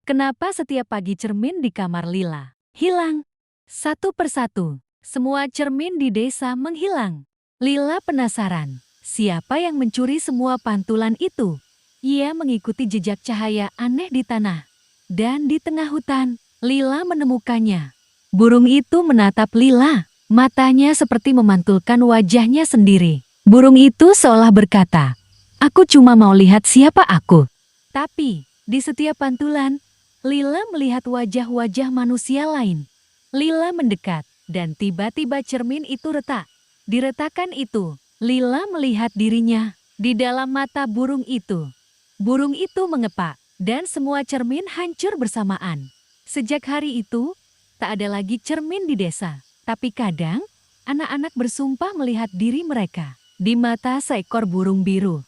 Kenapa setiap pagi cermin di kamar Lila hilang? Satu persatu, semua cermin di desa menghilang. Lila penasaran, siapa yang mencuri semua pantulan itu? Ia mengikuti jejak cahaya aneh di tanah. Dan di tengah hutan, Lila menemukannya. Burung itu menatap Lila, matanya seperti memantulkan wajahnya sendiri. Burung itu seolah berkata, "Aku cuma mau lihat siapa aku." Tapi, di setiap pantulan, Lila melihat wajah-wajah manusia lain. Lila mendekat, dan tiba-tiba cermin itu retak. Di retakan itu, Lila melihat dirinya di dalam mata burung itu. Burung itu mengepak, dan semua cermin hancur bersamaan. Sejak hari itu, tak ada lagi cermin di desa. Tapi kadang, anak-anak bersumpah melihat diri mereka di mata seekor burung biru.